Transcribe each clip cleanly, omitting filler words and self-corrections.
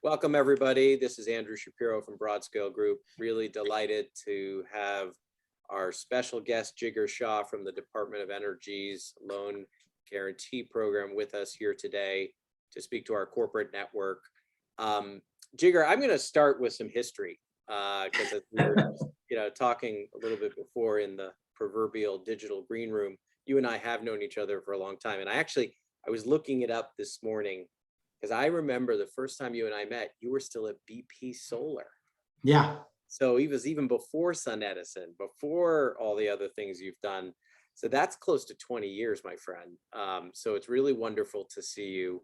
Welcome, everybody. This is Andrew Shapiro from Broadscale Group. Really delighted to have our special guest, Jigar Shah from the Department of Energy's Loan Guarantee Program with us here today to speak to our corporate network. Jigar, I'm going to start with some history because we were talking a little bit before in the proverbial digital green room. You and I have known each other for a long time. And I was looking it up this morning, because I remember the first time you and I met, you were still at BP Solar. Yeah. So it was even before SunEdison, before all the other things you've done. So that's close to 20 years, my friend. So it's really wonderful to see you.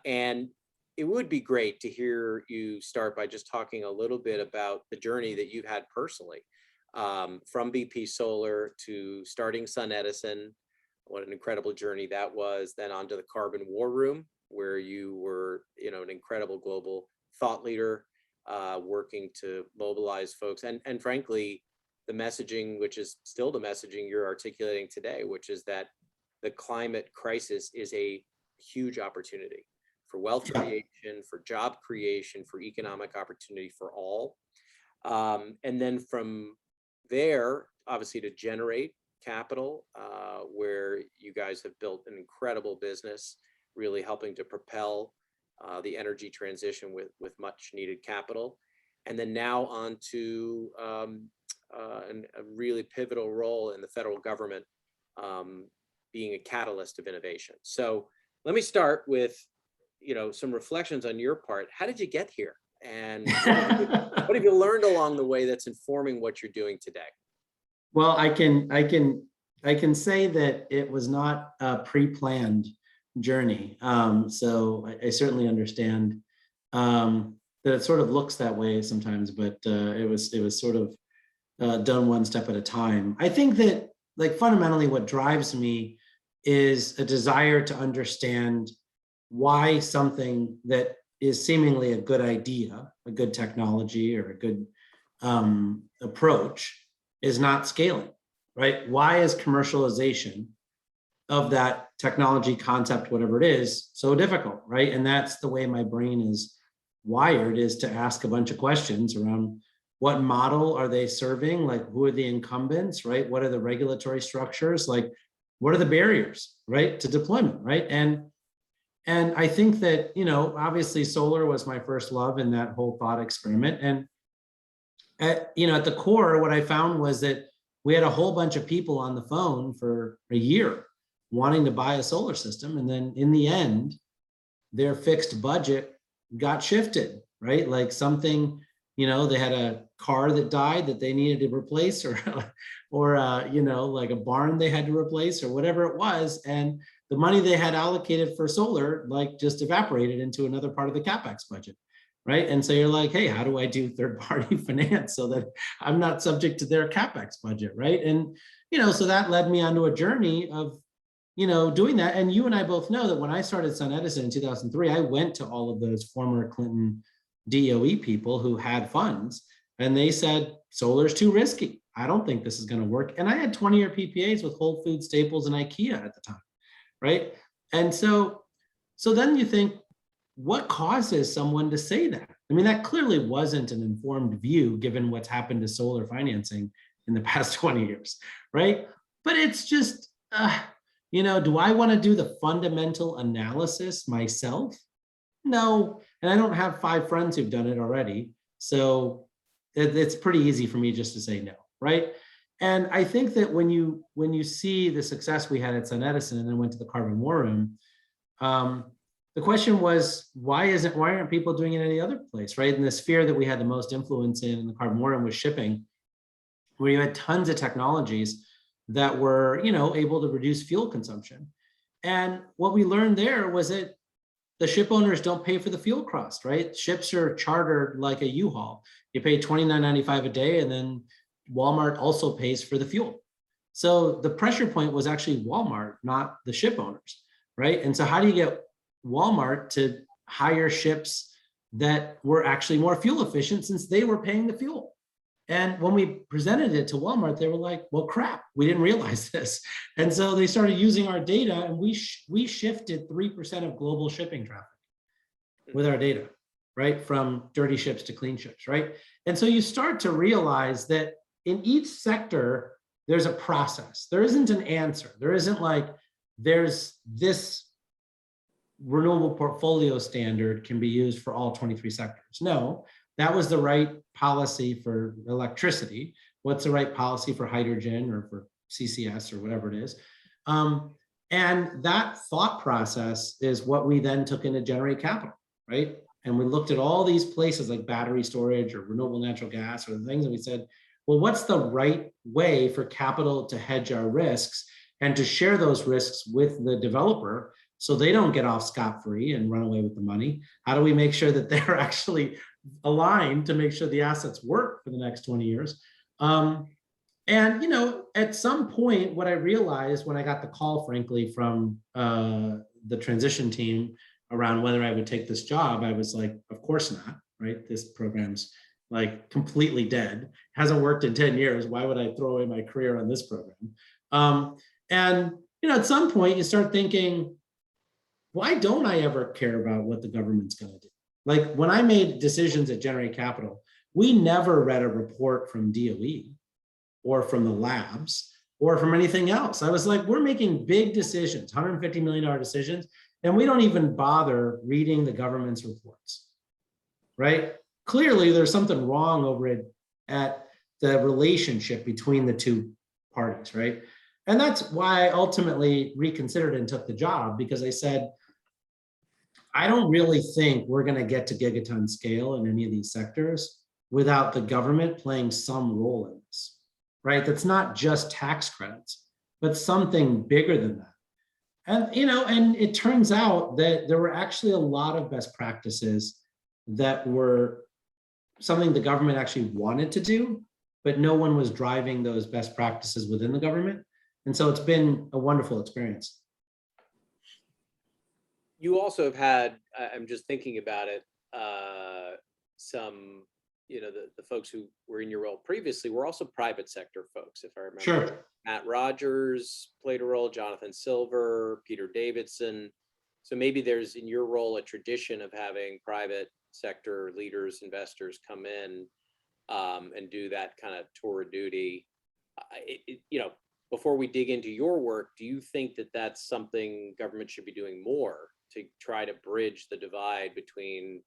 And it would be great to hear you start by just talking a little bit about the journey that you've had personally, from BP Solar to starting SunEdison. What an incredible journey that was. Then onto the carbon war room, where you were, an incredible global thought leader, working to mobilize folks, and frankly, the messaging, which is still the messaging you're articulating today, which is that the climate crisis is a huge opportunity for wealth creation, for job creation, for economic opportunity for all. And then from there, obviously, to generate capital, where you guys have built an incredible business, really helping to propel the energy transition with much needed capital. And then now on to a really pivotal role in the federal government, being a catalyst of innovation. So let me start with, some reflections on your part. How did you get here? And what have you learned along the way that's informing what you're doing today? Well, I can say that it was not a pre-planned journey. So I certainly understand that it sort of looks that way sometimes, but it was sort of done one step at a time. I think that, like, fundamentally what drives me is a desire to understand why something that is seemingly a good idea, a good technology, or a good approach is not scaling, right? Why is commercialization of that technology, concept, whatever it is, so difficult, right? And that's the way my brain is wired, is to ask a bunch of questions around what model are they serving? Like, who are the incumbents, right? What are the regulatory structures? Like, what are the barriers, right, to deployment, right? And I think that, obviously solar was my first love in that whole thought experiment. And at the core, what I found was that we had a whole bunch of people on the phone for a year wanting to buy a solar system. And then in the end, their fixed budget got shifted, right? Like something, they had a car that died that they needed to replace, or like a barn they had to replace, or whatever it was. And the money they had allocated for solar, like, just evaporated into another part of the CapEx budget, right? And so you're like, hey, how do I do third-party finance so that I'm not subject to their CapEx budget, right? And, so that led me onto a journey of, doing that. And you and I both know that when I started SunEdison in 2003, I went to all of those former Clinton DOE people who had funds, and they said, solar's too risky. I don't think this is going to work. And I had 20-year PPAs with Whole Foods, Staples, and IKEA at the time, right? And so then you think, what causes someone to say that? I mean, that clearly wasn't an informed view given what's happened to solar financing in the past 20 years, right? But it's just, do I want to do the fundamental analysis myself? No, and I don't have 5 friends who've done it already. So it's pretty easy for me just to say no, right? And I think that when you see the success we had at SunEdison and then went to the carbon war room, the question was, why aren't people doing it any other place, right? And the sphere that we had the most influence in the carbon war room was shipping, where you had tons of technologies that were, able to reduce fuel consumption. And what we learned there was that the ship owners don't pay for the fuel cost, right? Ships are chartered like a U-Haul. You pay $29.95 a day, and then Walmart also pays for the fuel. So the pressure point was actually Walmart, not the ship owners, right? And so how do you get Walmart to hire ships that were actually more fuel efficient, since they were paying the fuel? And when we presented it to Walmart, they were like, well, crap, we didn't realize this. And so they started using our data, and we shifted 3% of global shipping traffic with our data. right? From dirty ships to clean ships, right? And so you start to realize that in each sector, there's a process. There isn't an answer. There isn't like, there's this renewable portfolio standard can be used for all 23 sectors. No, that was the right policy for electricity. What's the right policy for hydrogen or for CCS or whatever it is? And that thought process is what we then took into Generate Capital, right? And we looked at all these places like battery storage or renewable natural gas or the things, and we said, well, what's the right way for capital to hedge our risks and to share those risks with the developer so they don't get off scot-free and run away with the money? How do we make sure that they're actually aligned to make sure the assets work for the next 20 years? And, you know, at some point, what I realized when I got the call, frankly, from the transition team around whether I would take this job, I was like, of course not, right? This program's like completely dead, hasn't worked in 10 years. Why would I throw away my career on this program? And, you know, at some point you start thinking, why don't I ever care about what the government's going to do? Like when I made decisions at Generate Capital, we never read a report from DOE or from the labs or from anything else. I was like, we're making big decisions, $150 million decisions, and we don't even bother reading the government's reports, right? Clearly, there's something wrong over at the relationship between the two parties, right? And that's why I ultimately reconsidered and took the job, because I said, I don't really think we're going to get to gigaton scale in any of these sectors without the government playing some role in this, right? That's not just tax credits, but something bigger than that. And, you know, and it turns out that there were actually a lot of best practices that were something the government actually wanted to do, but no one was driving those best practices within the government. And so it's been a wonderful experience. You also have had, I'm just thinking about it, some, you know, the folks who were in your role previously were also private sector folks, if I remember. Sure. Matt Rogers played a role, Jonathan Silver, Peter Davidson. So maybe there's in your role a tradition of having private sector leaders, investors come in and do that kind of tour of duty. You know, before we dig into your work, do you think that that's something government should be doing more to try to bridge the divide between,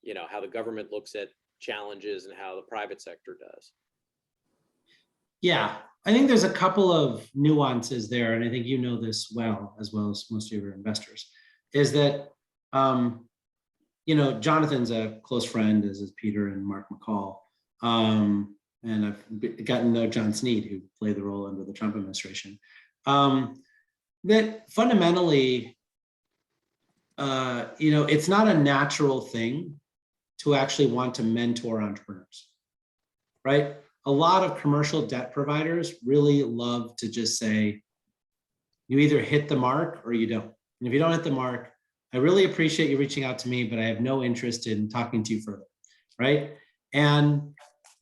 you know, how the government looks at challenges and how the private sector does? Yeah, I think there's a couple of nuances there, and I think you know this well as most of your investors, is that, you know, Jonathan's a close friend, as is Peter and Mark McCall. And I've gotten to know John Sneed, who played the role under the Trump administration. That fundamentally, you know, it's not a natural thing to actually want to mentor entrepreneurs, right? A lot of commercial debt providers really love to just say, you either hit the mark or you don't. And if you don't hit the mark, I really appreciate you reaching out to me, but I have no interest in talking to you further, right? And,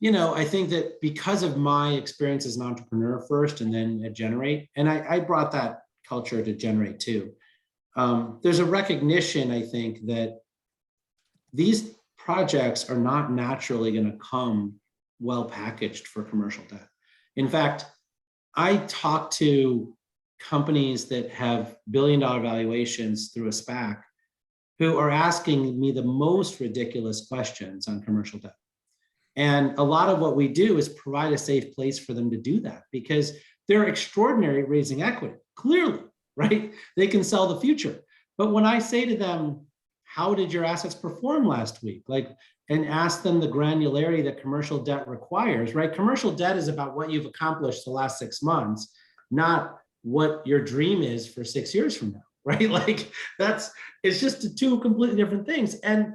you know, I think that because of my experience as an entrepreneur first and then at Generate, and I brought that culture to Generate too, there's a recognition, I think, that these projects are not naturally going to come well packaged for commercial debt. In fact, I talk to companies that have billion-dollar valuations through a SPAC who are asking me the most ridiculous questions on commercial debt. And a lot of what we do is provide a safe place for them to do that, because they're extraordinary at raising equity, clearly, right? They can sell the future. But when I say to them, how did your assets perform last week? Like, and ask them the granularity that commercial debt requires, right? Commercial debt is about what you've accomplished the last 6 months, not what your dream is for 6 years from now, right? Like it's just two completely different things. And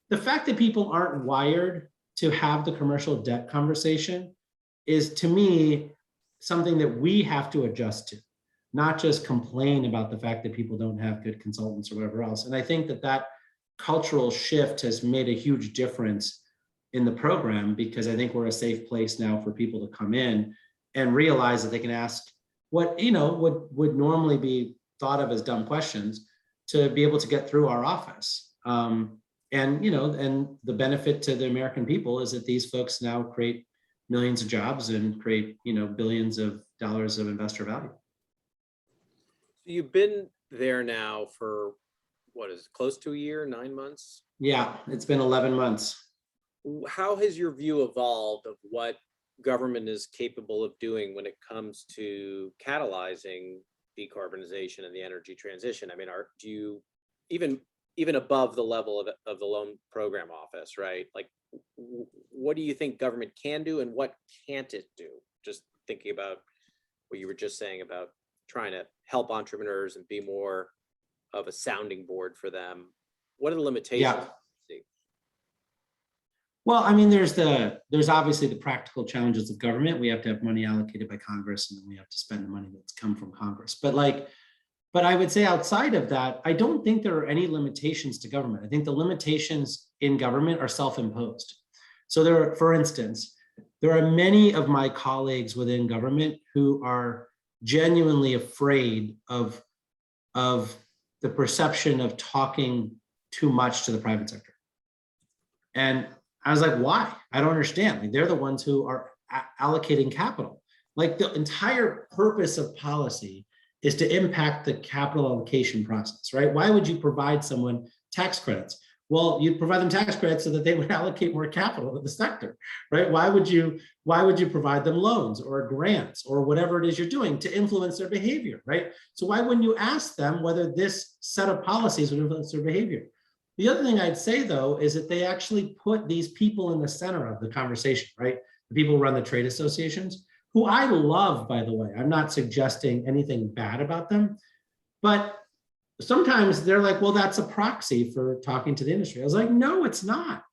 the fact that people aren't wired to have the commercial debt conversation is, to me, something that we have to adjust to, not just complain about the fact that people don't have good consultants or whatever else. And I think that that cultural shift has made a huge difference in the program, because I think we're a safe place now for people to come in and realize that they can ask what, you know, would normally be thought of as dumb questions to be able to get through our office. And, and the benefit to the American people is that these folks now create millions of jobs and create, billions of dollars of investor value. You've been there now for what is it, close to a year, 9 months? Yeah, it's been 11 months. How has your view evolved of what government is capable of doing when it comes to catalyzing decarbonization and the energy transition? I mean, do you even above the level of the loan program office, right? Like, what do you think government can do and what can't it do? Just thinking about what you were just saying about trying to help entrepreneurs and be more of a sounding board for them. What are the limitations? Yeah. Well, I mean, there's obviously the practical challenges of government. We have to have money allocated by Congress, and then we have to spend the money that's come from Congress. But I would say outside of that, I don't think there are any limitations to government. I think the limitations in government are self-imposed. So for instance, there are many of my colleagues within government who are genuinely afraid of the perception of talking too much to the private sector. And I was like, why? I don't understand. Like, they're the ones who are allocating capital. Like, the entire purpose of policy is to impact the capital allocation process, right? Why would you provide someone tax credits? Well, you'd provide them tax credits so that they would allocate more capital to the sector, right? Why would you provide them loans or grants or whatever it is you're doing to influence their behavior, right? So why wouldn't you ask them whether this set of policies would influence their behavior? The other thing I'd say, though, is that they actually put these people in the center of the conversation, right? The people who run the trade associations, who I love, by the way. I'm not suggesting anything bad about them, but sometimes they're like, well, that's a proxy for talking to the industry. I was like, no, it's not.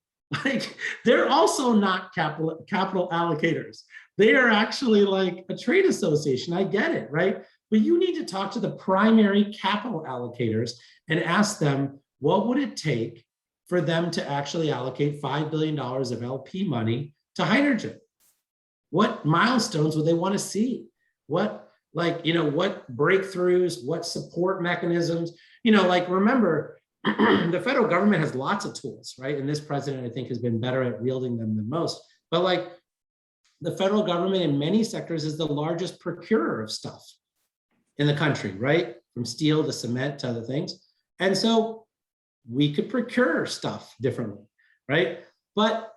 Like, they're also not capital allocators. They are actually like a trade association. I get it, right? But you need to talk to the primary capital allocators and ask them, what would it take for them to actually allocate $5 billion of LP money to hydrogen? What milestones would they want to see? What breakthroughs, what support mechanisms? Remember, the federal government has lots of tools, right? And this president, I think, has been better at wielding them than most. But the federal government in many sectors is the largest procurer of stuff in the country, right? From steel to cement to other things. And so we could procure stuff differently, right? But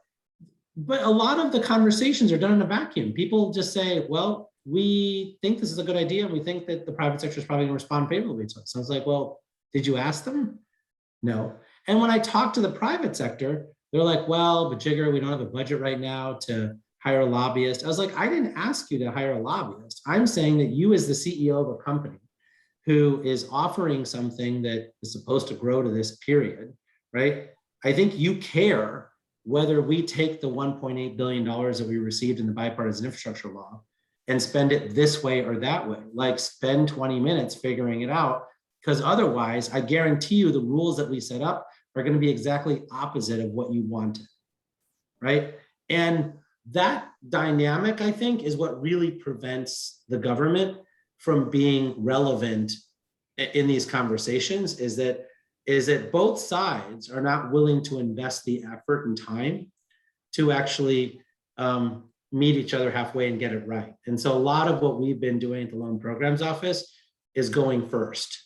a lot of the conversations are done in a vacuum. People just say, well, we think this is a good idea, and we think that the private sector is probably going to respond favorably to it. So I was like, well, did you ask them? No. And when I talk to the private sector, they're like, well, but Jigar, we don't have a budget right now to hire a lobbyist. I was like, I didn't ask you to hire a lobbyist. I'm saying that you, as the CEO of a company who is offering something that is supposed to grow to this period, right? I think you care whether we take the $1.8 billion that we received in the bipartisan infrastructure law and spend it this way or that way. Like, spend 20 minutes figuring it out, because otherwise, I guarantee you the rules that we set up are going to be exactly opposite of what you wanted, right? And that dynamic, I think, is what really prevents the government from being relevant in these conversations, is that both sides are not willing to invest the effort and time to actually meet each other halfway and get it right. And so a lot of what we've been doing at the Loan Programs Office is going first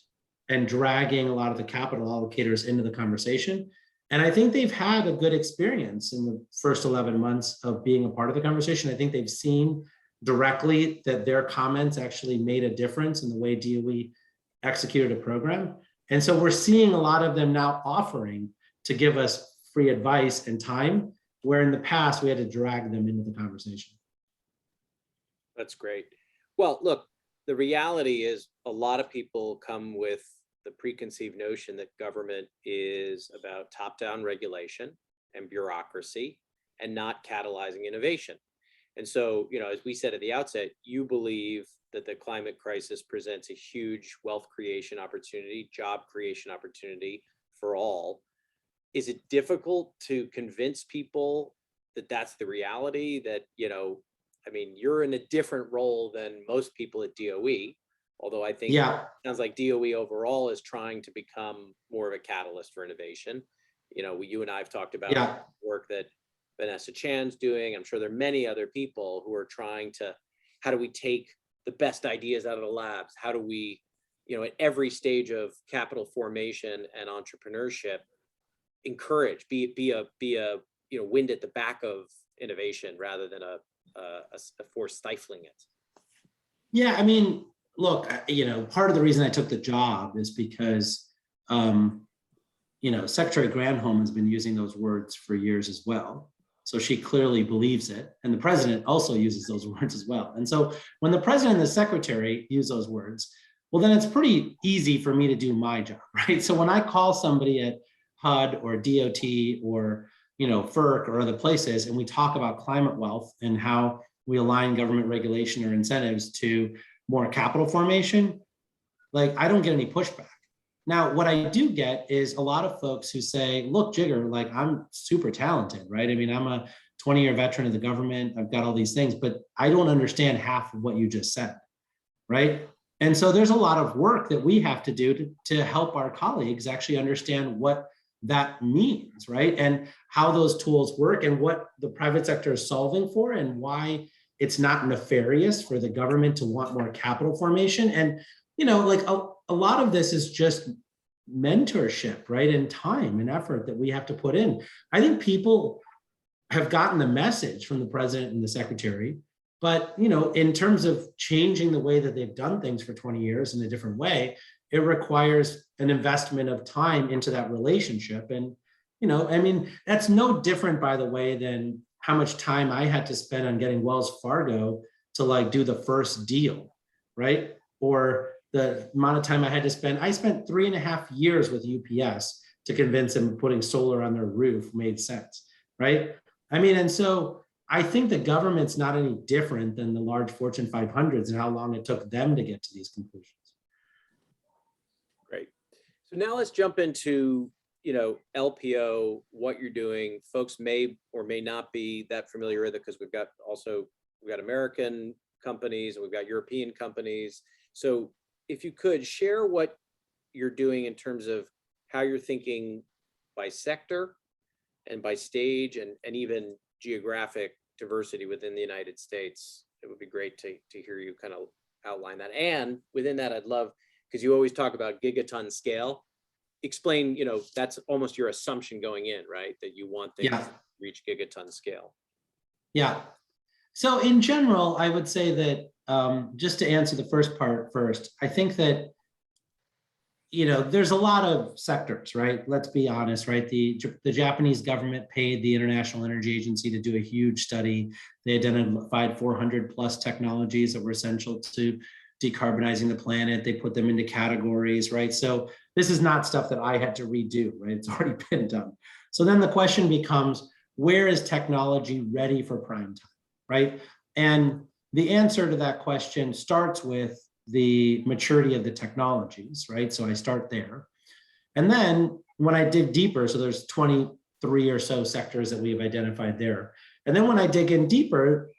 and dragging a lot of the capital allocators into the conversation. And I think they've had a good experience in the first 11 months of being a part of the conversation. I think they've seen directly that their comments actually made a difference in the way DOE executed a program. And so we're seeing a lot of them now offering to give us free advice and time, where in the past we had to drag them into the conversation. That's great. Well, look, the reality is a lot of people come with the preconceived notion that government is about top-down regulation and bureaucracy and not catalyzing innovation. And so, as we said at the outset, you believe that the climate crisis presents a huge wealth creation opportunity, job creation opportunity for all. Is it difficult to convince people that that's the reality? That, you're in a different role than most people at DOE, although I think it sounds like DOE overall is trying to become more of a catalyst for innovation. You and I have talked about Yeah. work that Vanessa Chan's doing. I'm sure there are many other people who are trying to, how do we take the best ideas out of the labs? How do we, at every stage of capital formation and entrepreneurship, encourage, be a wind at the back of innovation rather than a force stifling it. Yeah, I mean, look, part of the reason I took the job is because, Secretary Granholm has been using those words for years as well. So she clearly believes it. And the president also uses those words as well. And so when the president and the secretary use those words, well, then it's pretty easy for me to do my job, right? So when I call somebody at HUD or DOT or, FERC or other places, and we talk about climate wealth and how we align government regulation or incentives to more capital formation, like I don't get any pushback. Now, what I do get is a lot of folks who say, look, Jigar, like I'm super talented, right? I mean, I'm a 20-year veteran of the government. I've got all these things, but I don't understand half of what you just said, right? And so there's a lot of work that we have to do to help our colleagues actually understand what that means, right? And how those tools work and what the private sector is solving for and why it's not nefarious for the government to want more capital formation. And, like a lot of this is just mentorship, right? And time and effort that we have to put in. I think people have gotten the message from the president and the secretary, but, in terms of changing the way that they've done things for 20 years in a different way, it requires an investment of time into that relationship. And, I mean, that's no different, by the way, than how much time I had to spend on getting Wells Fargo to like do the first deal, right? Or the amount of time I had to spend. I spent 3.5 years with UPS to convince them putting solar on their roof made sense, right? I mean, and so I think the government's not any different than the large Fortune 500s and how long it took them to get to these conclusions. Great. So now let's jump into, LPO, what you're doing. Folks may or may not be that familiar with it because we've got American companies and we've got European companies. So if you could share what you're doing in terms of how you're thinking by sector and by stage and even geographic diversity within the United States, it would be great to hear you kind of outline that. And within that, I'd love, because you always talk about gigaton scale, explain, that's almost your assumption going in, right? That you want things to reach gigaton scale. Yeah. So in general, I would say that just to answer the first part first, I think that, there's a lot of sectors, right? Let's be honest, right? The Japanese government paid the International Energy Agency to do a huge study. They identified 400 plus technologies that were essential to decarbonizing the planet. They put them into categories, right? So this is not stuff that I had to redo, right? It's already been done. So then the question becomes, where is technology ready for prime time, right? And the answer to that question starts with the maturity of the technologies, right? So I start there. And then when I dig deeper, so there's 23 or so sectors that we have identified there. And then when I dig in deeper,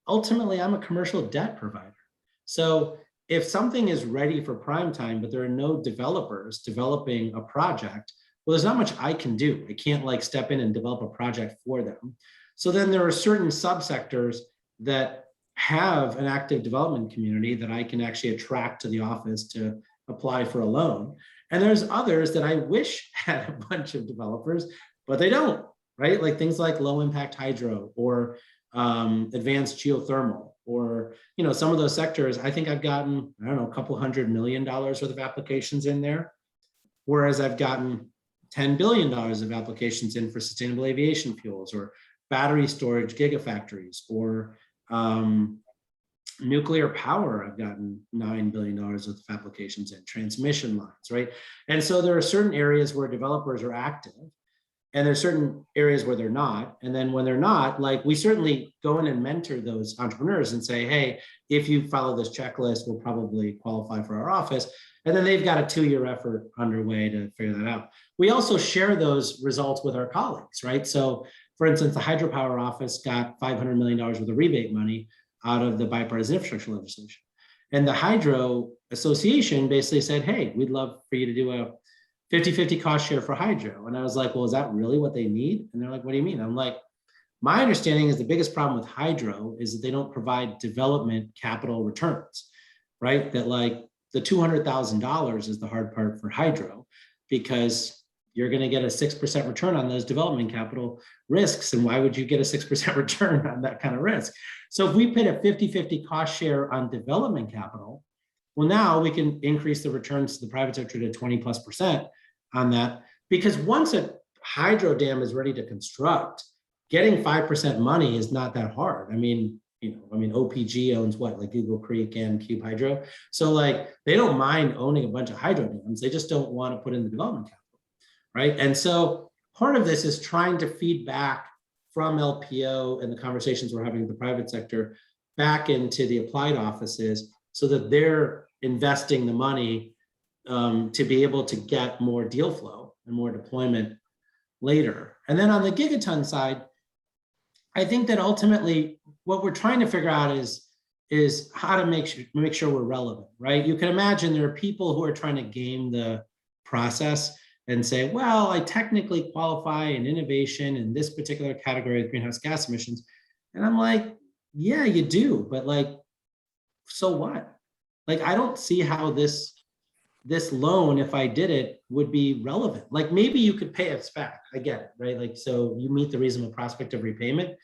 ultimately I'm a commercial debt provider. So if something is ready for prime time, but there are no developers developing a project, well, there's not much I can do. I can't like step in and develop a project for them. So then there are certain subsectors that have an active development community that I can actually attract to the office to apply for a loan. And there's others that I wish had a bunch of developers, but they don't, right? Like things like low impact hydro or advanced geothermal, or, some of those sectors, I think I've gotten, a couple $100 million worth of applications in there. Whereas I've gotten $10 billion of applications in for sustainable aviation fuels or battery storage gigafactories or nuclear power. I've gotten $9 billion worth of applications in transmission lines, right? And so there are certain areas where developers are active and there's certain areas where they're not. And then when they're not, like we certainly go in and mentor those entrepreneurs and say, hey, if you follow this checklist, we'll probably qualify for our office. And then they've got a 2-year effort underway to figure that out. We also share those results with our colleagues, right? So for instance, the hydropower office got $500 million worth of rebate money out of the bipartisan infrastructure legislation. And the Hydro Association basically said, hey, we'd love for you to do 50-50 cost share for hydro. And I was like, well, is that really what they need? And they're like, what do you mean? I'm like, my understanding is the biggest problem with hydro is that they don't provide development capital returns, right? That like the $200,000 is the hard part for hydro, because you're going to get a 6% return on those development capital risks. And why would you get a 6% return on that kind of risk? So if we put a 50-50 cost share on development capital, well, now we can increase the returns to the private sector to 20+% on that. Because once a hydro dam is ready to construct, getting 5% money is not that hard. I mean, OPG owns what, like Google Creek and Cube Hydro. So like, they don't mind owning a bunch of hydro dams. They just don't want to put in the development capital, right? And so part of this is trying to feed back from LPO and the conversations we're having with the private sector back into the applied offices so that they're investing the money to be able to get more deal flow and more deployment later. And then on the gigaton side, I think that ultimately what we're trying to figure out is how to make sure we're relevant, right? You can imagine there are people who are trying to game the process and say, well, I technically qualify in innovation in this particular category of greenhouse gas emissions. And I'm like, yeah, you do, but like, so what? Like, I don't see how this loan, if I did it, would be relevant. Like maybe you could pay us back. I get it, right? Like, so you meet the reasonable prospect of repayment,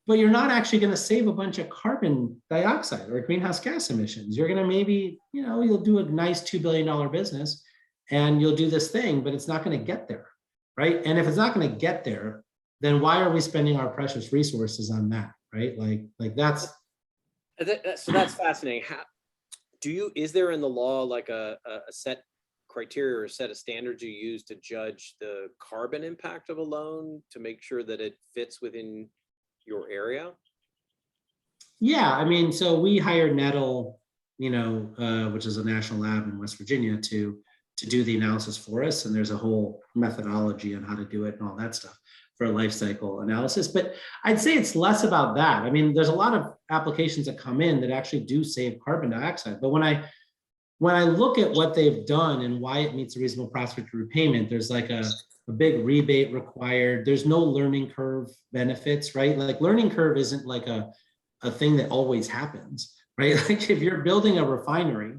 but you're not actually going to save a bunch of carbon dioxide or greenhouse gas emissions. You're going to maybe, you'll do a nice $2 billion business and you'll do this thing, but it's not going to get there, right? And if it's not going to get there, then why are we spending our precious resources on that, right? Like that's. So that's fascinating. Is there in the law like a set criteria or a set of standards you use to judge the carbon impact of a loan to make sure that it fits within your area? Yeah, I mean, so we hired Nettle, which is a national lab in West Virginia, to do the analysis for us. And there's a whole methodology on how to do it and all that stuff for a life cycle analysis. But I'd say it's less about that. I mean, there's a lot of applications that come in that actually do save carbon dioxide. But when I look at what they've done and why it meets a reasonable prospect of repayment, there's like a big rebate required. There's no learning curve benefits, right? Like learning curve isn't like a thing that always happens, right? Like if you're building a refinery,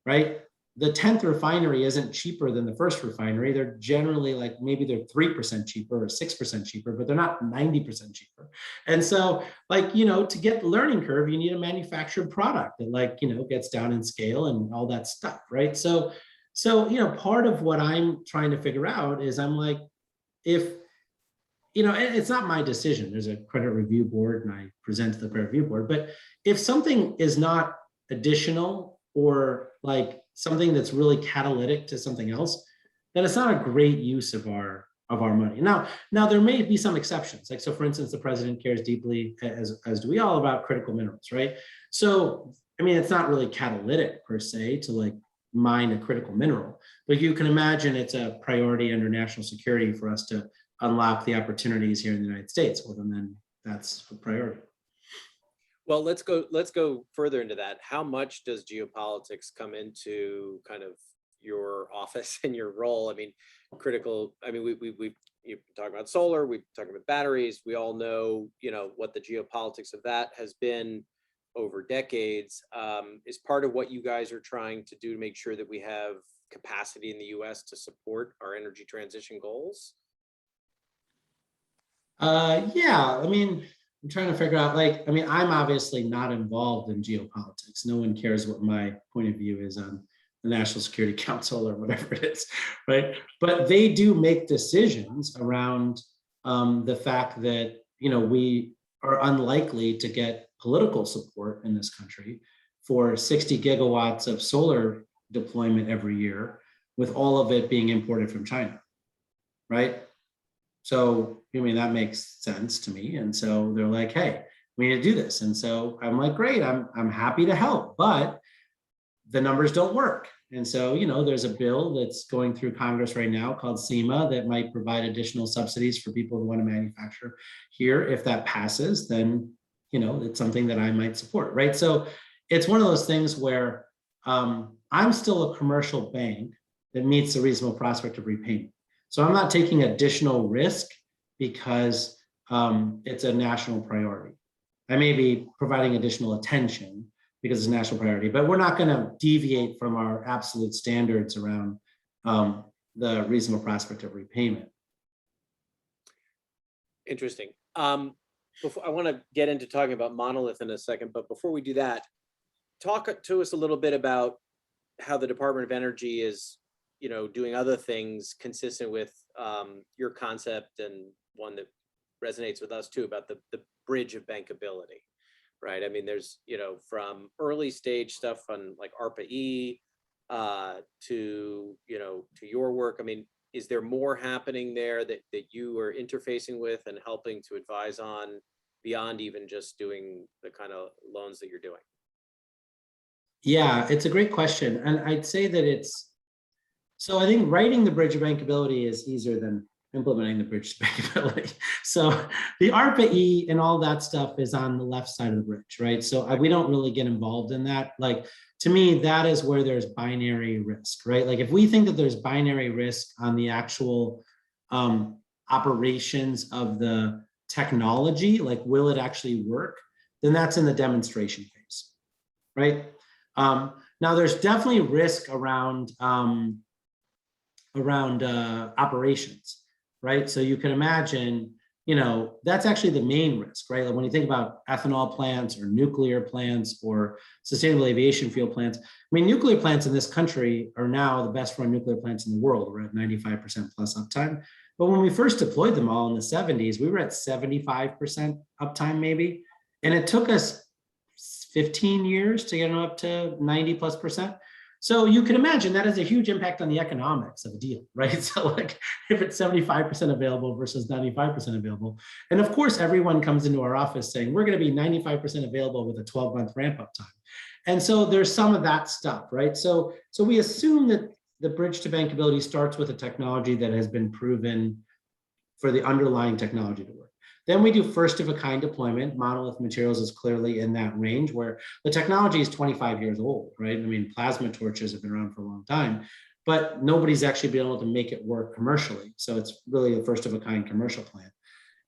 right? The 10th refinery isn't cheaper than the first refinery. They're generally like, maybe they're 3% cheaper or 6% cheaper, but they're not 90% cheaper. And so like, to get the learning curve, you need a manufactured product that gets down in scale and all that stuff, right? So, part of what I'm trying to figure out is I'm like, if, it's not my decision. There's a credit review board and I present to the credit review board, but if something is not additional or like something that's really catalytic to something else, then it's not a great use of our money. Now there may be some exceptions. Like, so for instance, the president cares deeply, as do we all, about critical minerals, right? So, I mean, it's not really catalytic per se to like mine a critical mineral, but you can imagine it's a priority under national security for us to unlock the opportunities here in the United States. Well, then that's a priority. Well, let's go further into that. How much does geopolitics come into kind of your office and your role? I mean, we've talked about solar, we've talked about batteries. We all know, what the geopolitics of that has been over decades. Is part of what you guys are trying to do to make sure that we have capacity in the US to support our energy transition goals? Yeah, I mean, I'm trying to figure out, I'm obviously not involved in geopolitics. No one cares what my point of view is on the National Security Council or whatever it is, right? But they do make decisions around the fact that, we are unlikely to get political support in this country for 60 gigawatts of solar deployment every year, with all of it being imported from China, right? So, that makes sense to me. And so they're like, hey, we need to do this. And so I'm like, great, I'm happy to help, but the numbers don't work. And so, there's a bill that's going through Congress right now called SEMA that might provide additional subsidies for people who want to manufacture here. If that passes, then, it's something that I might support, right? So it's one of those things where I'm still a commercial bank, that meets the reasonable prospect of repayment. So I'm not taking additional risk because it's a national priority. I may be providing additional attention because it's a national priority, but we're not going to deviate from our absolute standards around the reasonable prospect of repayment. Interesting. Before I want to get into talking about monolith in a second, but before we do that, talk to us a little bit about how the Department of Energy is, doing other things consistent with your concept, and one that resonates with us too, about the bridge of bankability, right? I mean, there's, from early stage stuff on like ARPA-E to your work. I mean, is there more happening there that you are interfacing with and helping to advise on beyond even just doing the kind of loans that you're doing? Yeah, it's a great question. And I'd say that so I think writing the bridge of bankability is easier than implementing the bridge to bankability. So the ARPA-E and all that stuff is on the left side of the bridge, right? So we don't really get involved in that. Like, to me, that is where there's binary risk, right? Like if we think that there's binary risk on the actual operations of the technology, like will it actually work, then that's in the demonstration phase, right? Now there's definitely risk around operations, right? So you can imagine, that's actually the main risk, right? Like when you think about ethanol plants or nuclear plants or sustainable aviation fuel plants, I mean, nuclear plants in this country are now the best run nuclear plants in the world. We're at 95% plus uptime. But when we first deployed them all in the 70s, we were at 75% uptime maybe. And it took us 15 years to get them up to 90+%. So you can imagine that has a huge impact on the economics of a deal, right? So like if it's 75% available versus 95% available. And of course, everyone comes into our office saying, we're going to be 95% available with a 12-month ramp up time. And so there's some of that stuff, right? So we assume that the bridge to bankability starts with a technology that has been proven for the underlying technology to work. Then we do first of a kind deployment. Monolith Materials is clearly in that range where the technology is 25 years old, right? I mean, plasma torches have been around for a long time, but nobody's actually been able to make it work commercially. So it's really a first of a kind commercial plant.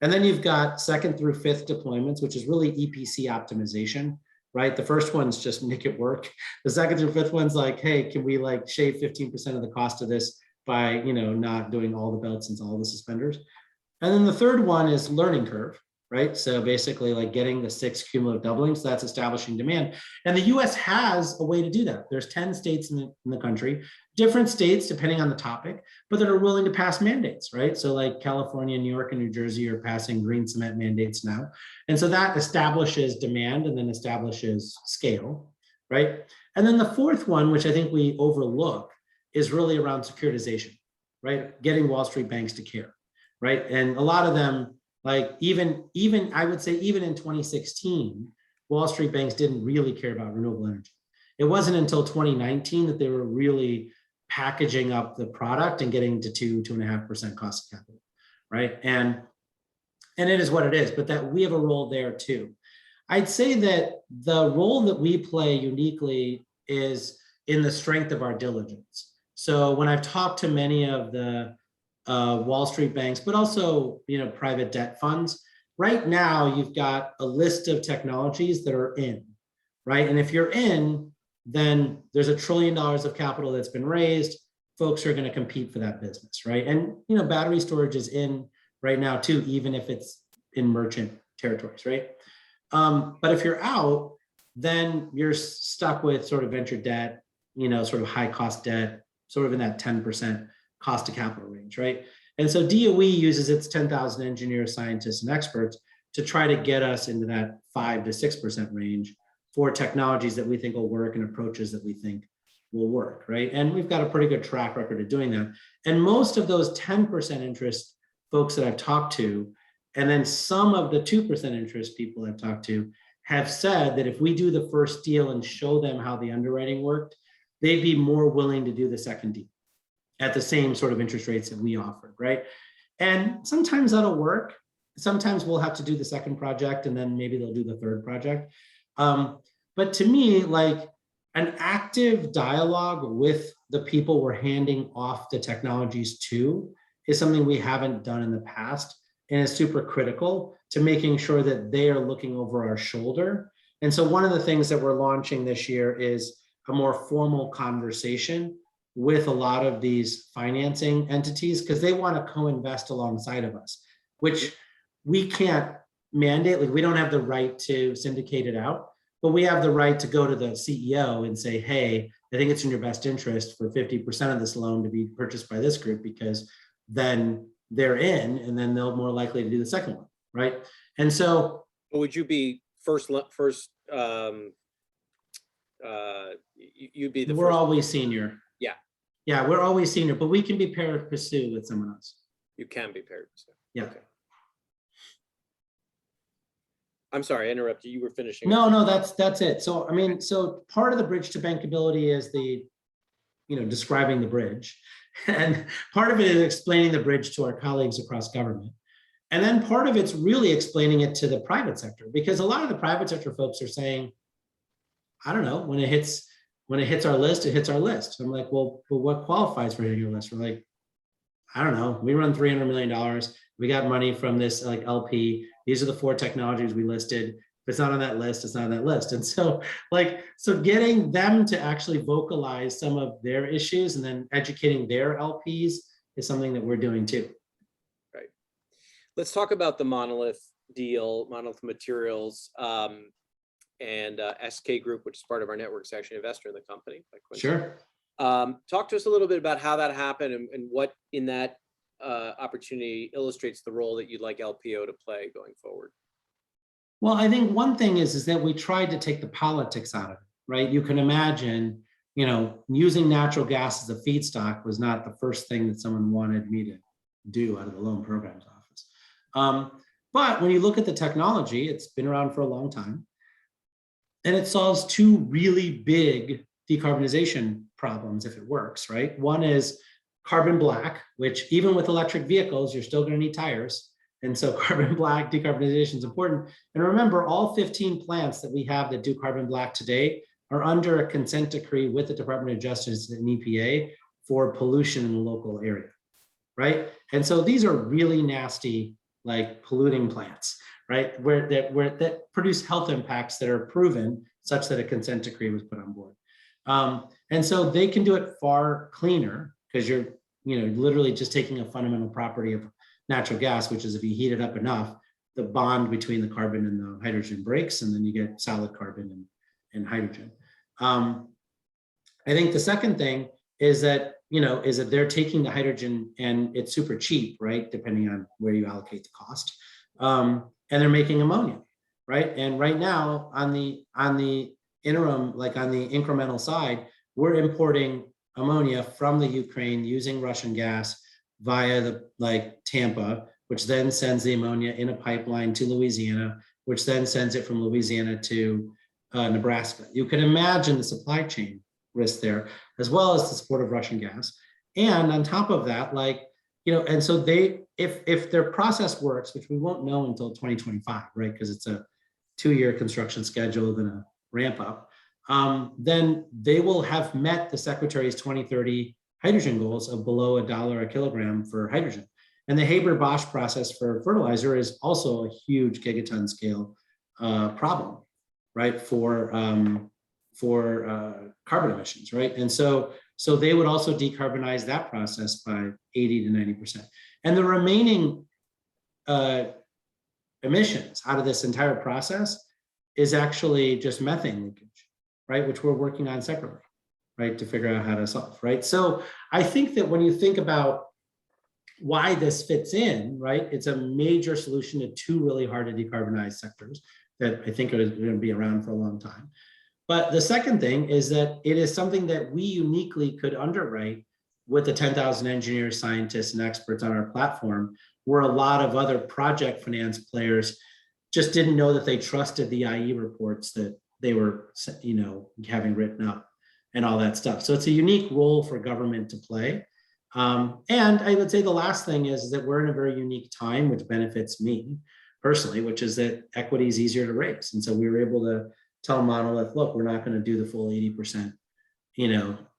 And then you've got second through fifth deployments, which is really EPC optimization, right? The first one's just make it work. The second through fifth one's like, hey, can we like shave 15% of the cost of this by, not doing all the belts and all the suspenders? And then the third one is learning curve, right? So basically like getting the 6 cumulative doublings, that's establishing demand. And the US has a way to do that. There's 10 states in the country, different states depending on the topic, but that are willing to pass mandates, right? So like California, New York, and New Jersey are passing green cement mandates now. And so that establishes demand and then establishes scale, right? And then the fourth one, which I think we overlook, is really around securitization, right? Getting Wall Street banks to care. Right. And a lot of them, like even I would say even in 2016, Wall Street banks didn't really care about renewable energy. It wasn't until 2019 that they were really packaging up the product and getting to 2.5% cost of capital. Right. And it is what it is, but that we have a role there too. I'd say that the role that we play uniquely is in the strength of our diligence. So when I've talked to many of the Wall Street banks, but also, private debt funds. Right now, you've got a list of technologies that are in, right? And if you're in, then there's $1 trillion of capital that's been raised. Folks are going to compete for that business, right? And, battery storage is in right now too, even if it's in merchant territories, right? But if you're out, then you're stuck with sort of venture debt, sort of high cost debt, sort of in that 10% cost of capital range, right? And so DOE uses its 10,000 engineers, scientists, and experts to try to get us into that 5 to 6% range for technologies that we think will work and approaches that we think will work, right? And we've got a pretty good track record of doing that. And most of those 10% interest folks that I've talked to, and then some of the 2% interest people I've talked to, have said that if we do the first deal and show them how the underwriting worked, they'd be more willing to do the second deal at the same sort of interest rates that we offered, right? And sometimes that'll work. Sometimes we'll have to do the second project and then maybe they'll do the third project. But to me, like an active dialogue with the people we're handing off the technologies to is something we haven't done in the past, and is super critical to making sure that they are looking over our shoulder. And so one of the things that we're launching this year is a more formal conversation with a lot of these financing entities, because they want to co-invest alongside of us, which we can't mandate. Like, we don't have the right to syndicate it out, but we have the right to go to the CEO and say, hey, I think it's in your best interest for 50% of this loan to be purchased by this group, because then they're in, and then they're more likely to do the second one, right? And so, would you be first? You'd be the we're first. always senior. Yeah. Yeah, we're always senior, but we can be pari passu with someone else. You can be paired. Yeah. Okay. I'm sorry, I interrupted. You were finishing. No, that's it. So, I mean, so part of the bridge to bankability is the, describing the bridge. And part of it is explaining the bridge to our colleagues across government. And then part of it's really explaining it to the private sector, because a lot of the private sector folks are saying, I don't know, when it hits our list, it hits our list. I'm like, well, but what qualifies for hitting your list? We're like, I don't know. We run $300 million. We got money from this like LP. These are the 4 technologies we listed. If it's not on that list, it's not on that list. And so getting them to actually vocalize some of their issues and then educating their LPs is something that we're doing too. Right. Let's talk about the Monolith deal, Monolith Materials, and SK Group, which is part of our network, is actually an investor in the company. Sure. Talk to us a little bit about how that happened and what in that opportunity illustrates the role that you'd like LPO to play going forward. Well, I think one thing is that we tried to take the politics out of it, right? You can imagine, using natural gas as a feedstock was not the first thing that someone wanted me to do out of the loan programs office. But when you look at the technology, it's been around for a long time, and it solves 2 really big decarbonization problems if it works, right? One is carbon black, which even with electric vehicles, you're still going to need tires. And so carbon black decarbonization is important. And remember, all 15 plants that we have that do carbon black today are under a consent decree with the Department of Justice and EPA for pollution in the local area, right? And so these are really nasty, like polluting plants, right? That produce health impacts that are proven such that a consent decree was put on board. And so they can do it far cleaner, because you're, literally just taking a fundamental property of natural gas, which is if you heat it up enough, the bond between the carbon and the hydrogen breaks, and then you get solid carbon and hydrogen. I think the second thing is that, they're taking the hydrogen and it's super cheap, right? Depending on where you allocate the cost. And they're making ammonia, right? And right now on the interim, like on the incremental side, we're importing ammonia from the Ukraine using Russian gas via the Tampa, which then sends the ammonia in a pipeline to Louisiana, which then sends it from Louisiana to Nebraska. You can imagine the supply chain risk there, as well as the support of Russian gas. And on top of that, and so if their process works, which we won't know until 2025, right? Because it's a 2-year construction schedule and a ramp up. Then they will have met the Secretary's 2030 hydrogen goals of below $1 a kilogram for hydrogen. And the Haber-Bosch process for fertilizer is also a huge gigaton scale problem, right? For carbon emissions, right? And so they would also decarbonize that process by 80 to 90%. And the remaining emissions out of this entire process is actually just methane leakage, right? Which we're working on separately, right? To figure out how to solve, right? So I think that when you think about why this fits in, right? It's a major solution to 2 really hard to decarbonize sectors that I think are going to be around for a long time. But the second thing is that it is something that we uniquely could underwrite with the 10,000 engineers, scientists, and experts on our platform, where a lot of other project finance players just didn't know that they trusted the IE reports that they were, having written up and all that stuff. So it's a unique role for government to play. And I would say the last thing is that we're in a very unique time, which benefits me personally, which is that equity is easier to raise. And so we were able to tell Monolith, look, we're not going to do the full 80%,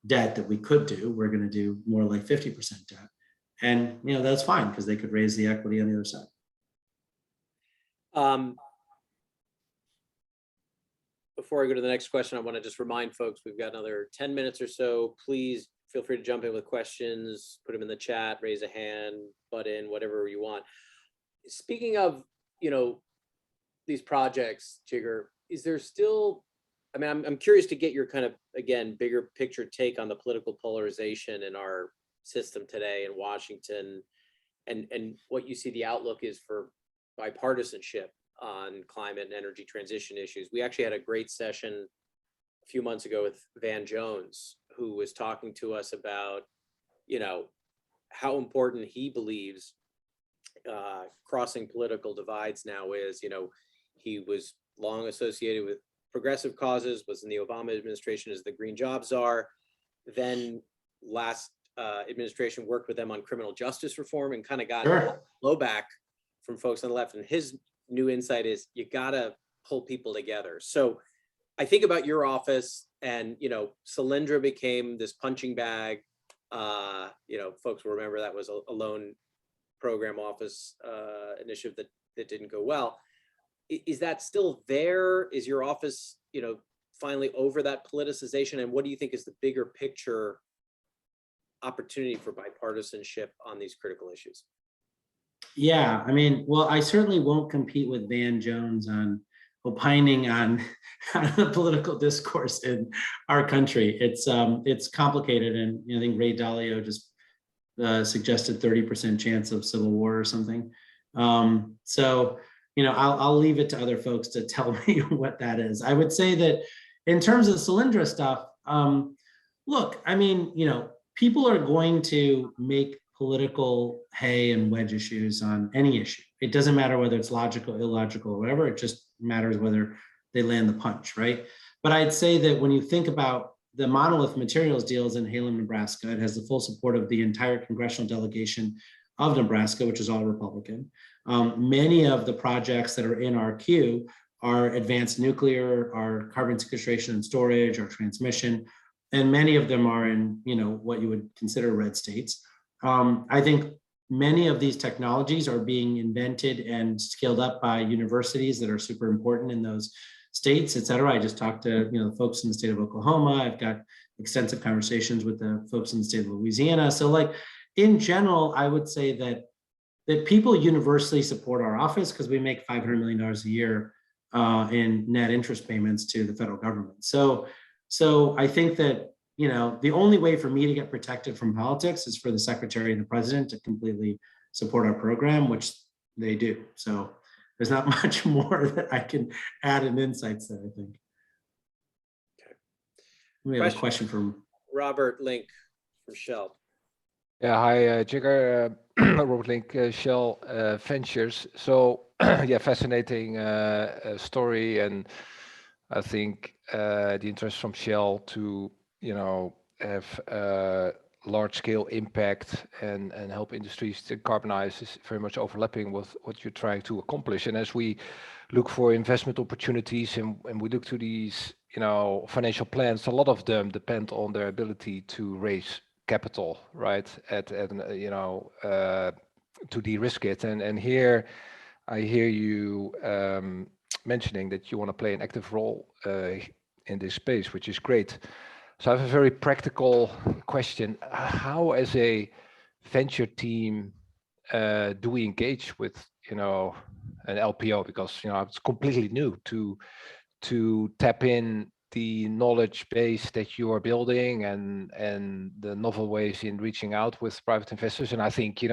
debt that we could do. We're going to do more like 50% debt. And, that's fine because they could raise the equity on the other side. Before I go to the next question, I want to just remind folks, we've got another 10 minutes or so. Please feel free to jump in with questions, put them in the chat, raise a hand, butt in, whatever you want. Speaking of, these projects, Jigar, is there still, I'm curious to get your kind of, again, bigger picture take on the political polarization in our system today in Washington, and what you see the outlook is for bipartisanship on climate and energy transition issues. We actually had a great session a few months ago with Van Jones, who was talking to us about, how important he believes crossing political divides now is. He was long associated with progressive causes, was in the Obama administration as the green job czar, then last administration worked with them on criminal justice reform and kind of got blowback from folks on the left. And his new insight is you gotta pull people together. So I think about your office, and Solyndra became this punching bag. Folks will remember that was a loan program office initiative that didn't go well. Is that still there? Is your office, finally over that politicization? And what do you think is the bigger picture opportunity for bipartisanship on these critical issues? Yeah, well, I certainly won't compete with Van Jones on opining on the political discourse in our country. It's complicated, and I think Ray Dalio just suggested 30% chance of civil war or something. So I'll leave it to other folks to tell me what that is. I would say that in terms of Solyndra stuff, look, people are going to make political hay and wedge issues on any issue. It doesn't matter whether it's logical, illogical, or whatever. It just matters whether they land the punch, right? But I'd say that when you think about the Monolith Materials deals in Halem, Nebraska, it has the full support of the entire congressional delegation of Nebraska, which is all Republican. Many of the projects that are in our queue are advanced nuclear, are carbon sequestration and storage, or transmission, and many of them are in what you would consider red states. I think many of these technologies are being invented and scaled up by universities that are super important in those states, et cetera. I just talked to the folks in the state of Oklahoma. I've got extensive conversations with the folks in the state of Louisiana. So in general, I would say that people universally support our office because we make $500 million a year in net interest payments to the federal government. So I think that the only way for me to get protected from politics is for the secretary and the president to completely support our program, which they do. So there's not much more that I can add in insights there, I think. Okay. We have a question from Robert Link from Shell. Yeah, hi, Jigar, Robert Link, Shell Ventures. So, yeah, fascinating story, and I think the interest from Shell to have large-scale impact and help industries to decarbonize is very much overlapping with what you're trying to accomplish. And as we look for investment opportunities and we look to these financial plans, a lot of them depend on their ability to raise capital, right? To de-risk it. And here I hear you mentioning that you want to play an active role in this space, which is great. So I have a very practical question. How, as a venture team, do we engage with an LPO? Because it's completely new to tap in the knowledge base that you are building and the novel ways in reaching out with private investors. And I think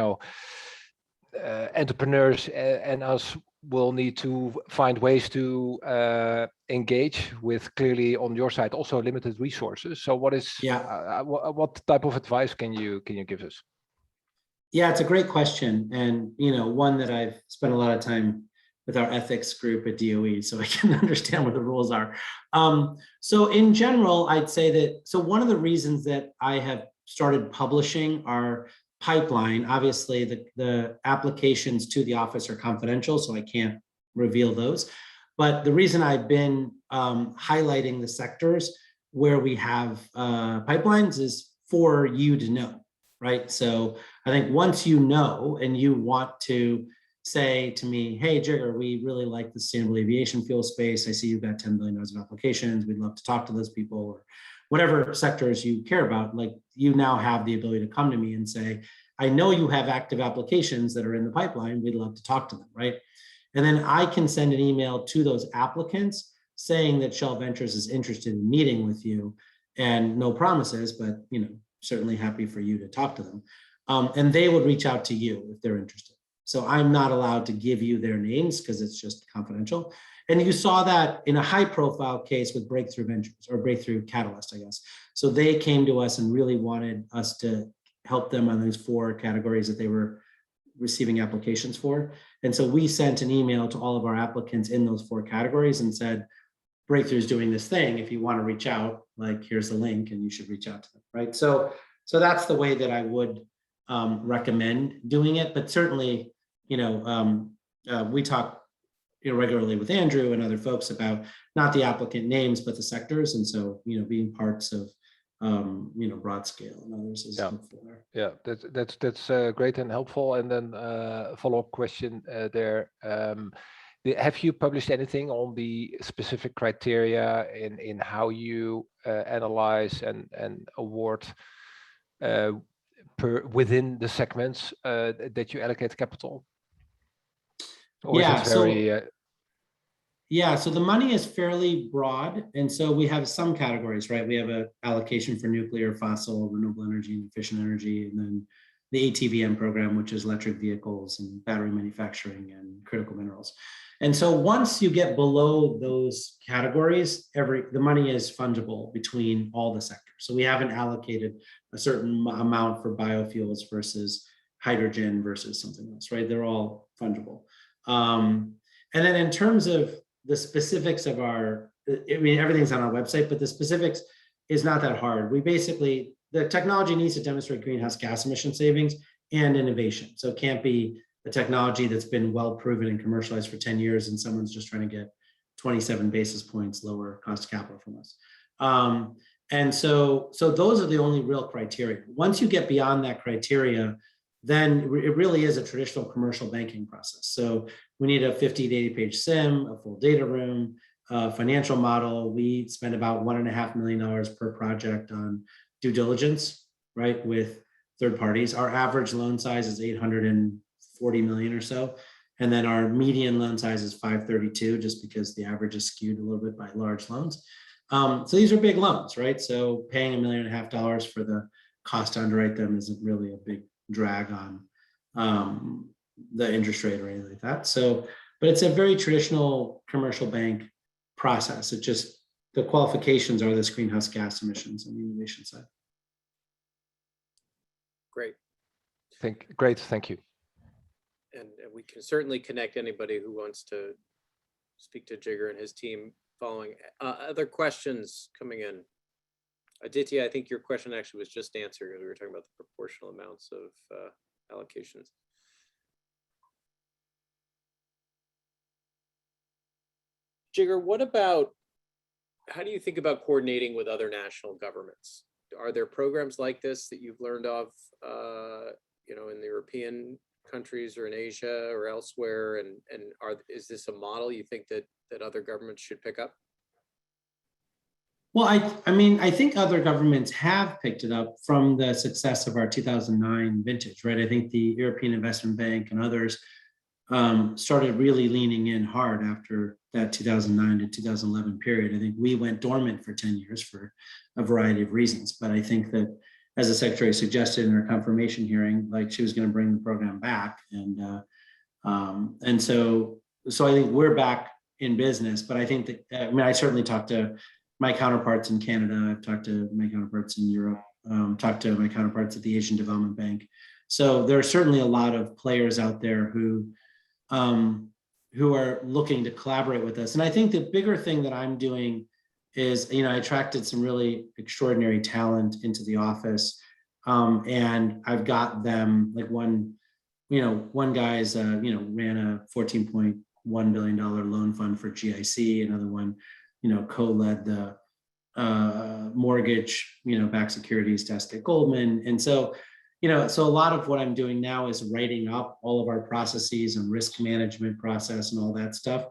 entrepreneurs and us will need to find ways to engage with, clearly on your side, also limited resources. So what type of advice can you give us? Yeah, it's a great question, and one that I've spent a lot of time with our ethics group at DOE, so I can understand what the rules are. So in general, I'd say that, so one of the reasons that I have started publishing our pipeline, obviously the applications to the office are confidential, so I can't reveal those. But the reason I've been highlighting the sectors where we have pipelines is for you to know, right? So I think once you know and you want to say to me, hey, Jigar, we really like the sustainable aviation fuel space. I see you've got $10 billion of applications. We'd love to talk to those people, or whatever sectors you care about. Like, you now have the ability to come to me and say, I know you have active applications that are in the pipeline. We'd love to talk to them, right? And then I can send an email to those applicants saying that Shell Ventures is interested in meeting with you, and no promises, but certainly happy for you to talk to them. And they would reach out to you if they're interested. So I'm not allowed to give you their names because it's just confidential. And you saw that in a high profile case with Breakthrough Ventures, or Breakthrough Catalyst, I guess. So they came to us and really wanted us to help them on those 4 categories that they were receiving applications for. And so we sent an email to all of our applicants in those 4 categories and said, Breakthrough is doing this thing. If you want to reach out, like, here's the link and you should reach out to them, right? So that's the way that I would recommend doing it. But certainly, we talk regularly with Andrew and other folks about not the applicant names, but the sectors. And so, being parts of, Broadscale and others is helpful there. Yeah, that's great and helpful. And then follow-up question there. Have you published anything on the specific criteria in how you analyze and award within the segments that you allocate capital? Or Yeah, is it very, so the money is fairly broad. And so we have some categories, right? We have an allocation for nuclear, fossil, renewable energy, and efficient energy. And then the ATVM program, which is electric vehicles and battery manufacturing and critical minerals. And so once you get below those categories, the money is fungible between all the sectors. So we haven't allocated a certain amount for biofuels versus hydrogen versus something else, right? They're all fungible. And then in terms of the specifics of everything's on our website, but the specifics is not that hard. The technology needs to demonstrate greenhouse gas emission savings and innovation. So it can't be a technology that's been well proven and commercialized for 10 years and someone's just trying to get 27 basis points lower cost of capital from us. And so those are the only real criteria. Once you get beyond that criteria, then it really is a traditional commercial banking process. So we need a 50 to 80 page SIM, a full data room, a financial model. We spend about $1.5 million per project on due diligence, right, with third parties. Our average loan size is 840 million or so. And then our median loan size is 532, just because the average is skewed a little bit by large loans. So these are big loans, right? So paying $1.5 million for the cost to underwrite them isn't really a big drag on the interest rate or anything like that. So, but it's a very traditional commercial bank process. It just, the qualifications are this greenhouse gas emissions on the innovation side. Great. Great, thank you. And we can certainly connect anybody who wants to speak to Jigar and his team following. Other questions coming in? Aditya, I think your question actually was just answered because we were talking about the proportional amounts of allocations. Jigar, how do you think about coordinating with other national governments? Are there programs like this that you've learned of, in the European countries or in Asia or elsewhere? And is this a model you think that other governments should pick up? Well, I think other governments have picked it up from the success of our 2009 vintage, right? I think the European Investment Bank and others started really leaning in hard after that 2009 to 2011 period. I think we went dormant for 10 years for a variety of reasons, but I think that, as the secretary suggested in her confirmation hearing, like, she was going to bring the program back, and so I think we're back in business. But I think that I certainly talked to my counterparts in Canada. I've talked to my counterparts in Europe. Talked to my counterparts at the Asian Development Bank. So there are certainly a lot of players out there who are looking to collaborate with us. And I think the bigger thing that I'm doing is, I attracted some really extraordinary talent into the office, and I've got them, like, one guy's ran a $14.9 $1 billion loan fund for GIC. Another one, co-led the mortgage, backed securities desk at Goldman. And so, so a lot of what I'm doing now is writing up all of our processes and risk management process and all that stuff,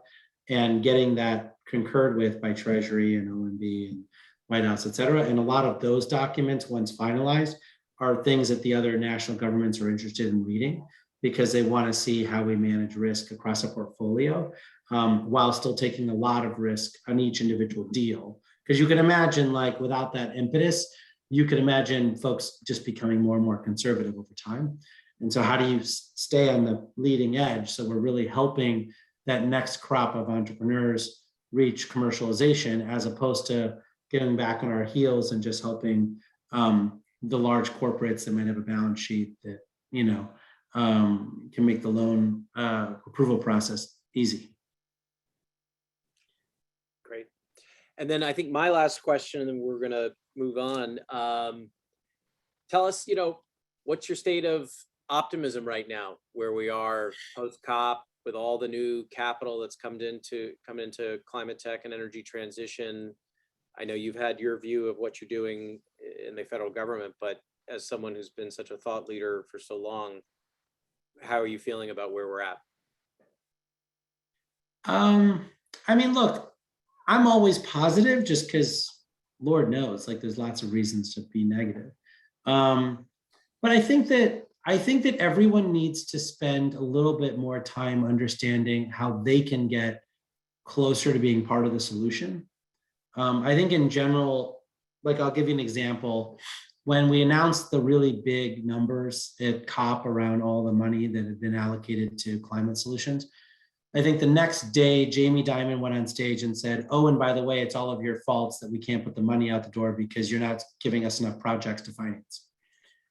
and getting that concurred with by Treasury and OMB and White House, et cetera. And a lot of those documents, once finalized, are things that the other national governments are interested in reading, because they want to see how we manage risk across a portfolio, while still taking a lot of risk on each individual deal. Because you can imagine, like, without that impetus, you could imagine folks just becoming more and more conservative over time. And so how do you stay on the leading edge? So we're really helping that next crop of entrepreneurs reach commercialization, as opposed to getting back on our heels and just helping the large corporates that might have a balance sheet that, can make the loan approval process easy. Great. And then I think my last question, and then we're going to move on. Tell us, what's your state of optimism right now, where we are post-COP, with all the new capital that's coming into climate tech and energy transition? I know you've had your view of what you're doing in the federal government, but as someone who's been such a thought leader for so long, how are you feeling about where we're at? I mean, look, I'm always positive, just because Lord knows, like, there's lots of reasons to be negative. But I think that everyone needs to spend a little bit more time understanding how they can get closer to being part of the solution. I think in general, like, I'll give you an example. When we announced the really big numbers at COP around all the money that had been allocated to climate solutions, I think the next day, Jamie Dimon went on stage and said, "Oh, and by the way, it's all of your faults that we can't put the money out the door because you're not giving us enough projects to finance."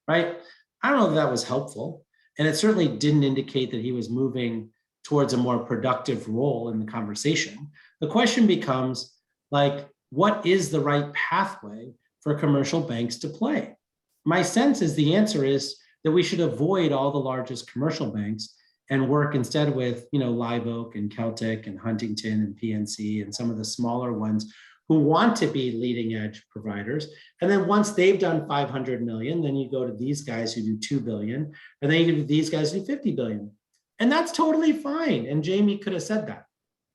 Right? I don't know if that was helpful. And it certainly didn't indicate that he was moving towards a more productive role in the conversation. The question becomes, like, what is the right pathway for commercial banks to play? My sense is the answer is that we should avoid all the largest commercial banks and work instead with, Live Oak and Celtic and Huntington and PNC and some of the smaller ones who want to be leading edge providers. And then once they've done 500 million, then you go to these guys who do 2 billion, and then you go to these guys who do 50 billion. And that's totally fine. And Jamie could have said that,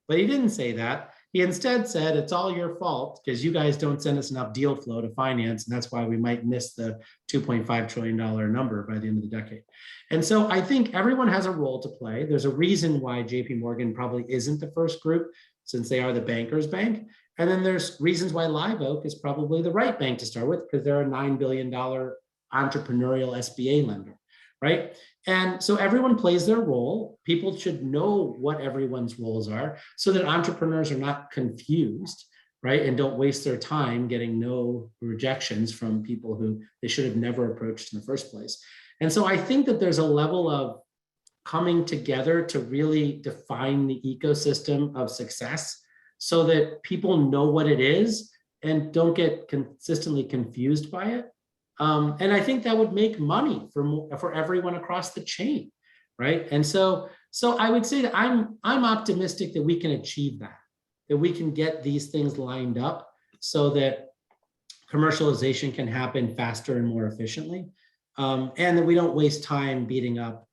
but he didn't say that. He instead said, it's all your fault because you guys don't send us enough deal flow to finance. And that's why we might miss the $2.5 trillion number by the end of the decade. And so I think everyone has a role to play. There's a reason why JP Morgan probably isn't the first group, since they are the bankers bank. And then there's reasons why Live Oak is probably the right bank to start with, because they're a $9 billion entrepreneurial SBA lender, right? And so everyone plays their role. People should know what everyone's roles are so that entrepreneurs are not confused, right? And don't waste their time getting no rejections from people who they should have never approached in the first place. And so I think that there's a level of coming together to really define the ecosystem of success so that people know what it is and don't get consistently confused by it. And I think that would make money for everyone across the chain, right? And so I would say that I'm optimistic that we can achieve that we can get these things lined up so that commercialization can happen faster and more efficiently, and that we don't waste time beating up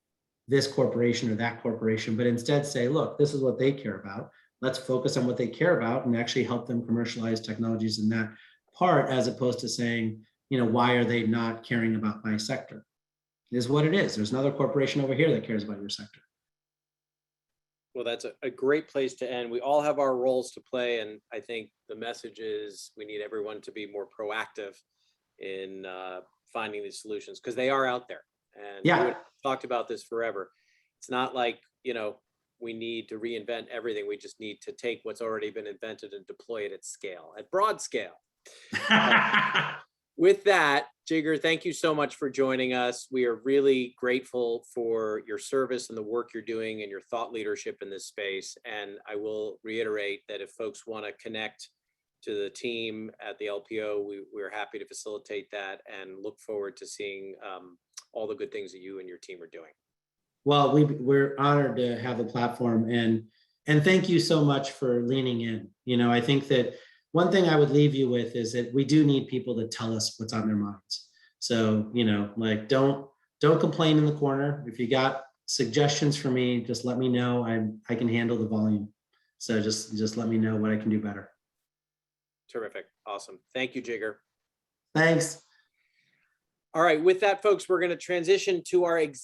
this corporation or that corporation, but instead say, look, this is what they care about. Let's focus on what they care about and actually help them commercialize technologies in that part, as opposed to saying, why are they not caring about my sector? It is what it is. There's another corporation over here that cares about your sector. Well, that's a great place to end. We all have our roles to play. And I think the message is we need everyone to be more proactive in finding these solutions, because they are out there. And yeah, we talked about this forever. It's not like, we need to reinvent everything. We just need to take what's already been invented and deploy it at scale, at broad scale. With that, Jigar, thank you so much for joining us. We are really grateful for your service and the work you're doing and your thought leadership in this space. And I will reiterate that if folks want to connect to the team at the LPO, we're happy to facilitate that and look forward to seeing all the good things that you and your team are doing. Well, we're honored to have the platform, and And thank you so much for leaning in. I think that one thing I would leave you with is that we do need people to tell us what's on their minds. So, like, don't complain in the corner. If you got suggestions for me, just let me know. I can handle the volume. So just let me know what I can do better. Terrific. Awesome. Thank you, Jigar. Thanks. All right. With that, folks, we're going to transition to our